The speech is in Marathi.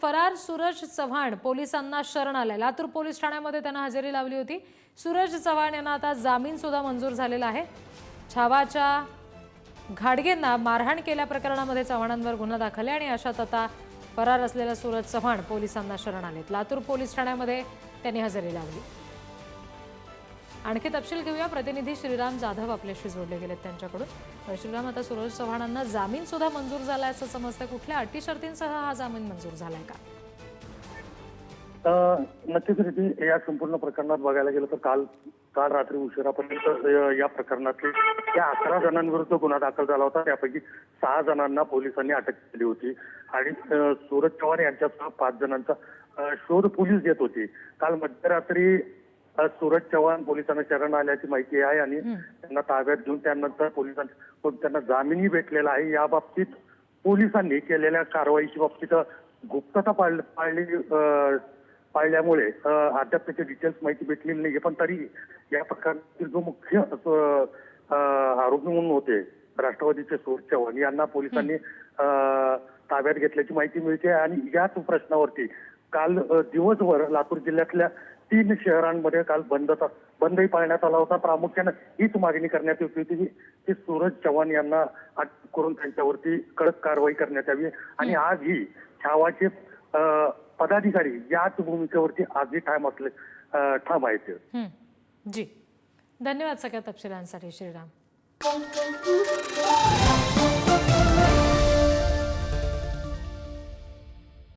फरार सूरज चव्हाण पोलिसांना शरण आले। लातूर पोलीस ठाण्यामध्ये त्यांना हजेरी लावली होती। सूरज चव्हाण यांना आता जामीन सुद्धा मंजूर झालेला आहे। छावाच्या घाडगेंना मारहाण केल्या प्रकरणामध्ये चव्हाणांवर गुन्हा दाखल आहे आणि अशात आता फरार असलेला सूरज चव्हाण पोलिसांना शरण आलेत। लातूर पोलीस ठाण्यामध्ये त्यांनी हजेरी लावली। आणखी तपशील घेऊया, प्रतिनिधी श्रीराम जाधव आपल्याशी जोडले गेलेत त्यांच्याकडून। श्रीराम, आता सूरज चव्हाणांना जामीन सुद्धा मंजूर झाला असं समजतं, कुठल्या अटी शर्तींसह हा जामीन मंजूर झालाय का? नक्कीच रीती या संपूर्ण प्रकरणात बघायला गेलं तर काल रात्री उशिरापर्यंत या प्रकरणातले या 11 जणांविरुद्ध गुन्हा दाखल झाला होता। त्यापैकी 6 जणांना पोलिसांनी अटक केली होती आणि सूरज चव्हाण यांच्यासह 5 जणांचा शोध पोलीस घेत होते। काल मध्यरात्री सूरज चव्हाण पोलिसांना शरण आल्याची माहिती आहे आणि त्यांना ताब्यात घेऊन त्यानंतर पोलिसांनी त्यांना जामीनही भेटलेला आहे। या बाबतीत पोलिसांनी केलेल्या कारवाईची बाबतीत गुप्तता पाळल्यामुळे अद्याप त्याचे डिटेल्स माहिती भेटलेली नाही, पण तरी या प्रकरणातील जो मुख्य आरोपी म्हणून होते राष्ट्रवादीचे सूरज चव्हाण यांना पोलिसांनी ताब्यात घेतल्याची माहिती मिळते। आणि याच प्रश्नावरती काल दिवसभर लातूर जिल्ह्यातल्या 3 शहरांमध्ये काल बंदही पाळण्यात आला होता। प्रामुख्याने हीच मागणी करण्यात येत होती की सूरज चव्हाण यांना अटक करून त्यांच्यावरती कडक कारवाई करण्यात यावी आणि आजही छावाचे पदाधिकारी याच भूमिकेवरती आजही ठाम आहेत। जी, धन्यवाद सगळ्या तपशिलांसाठी श्रीराम।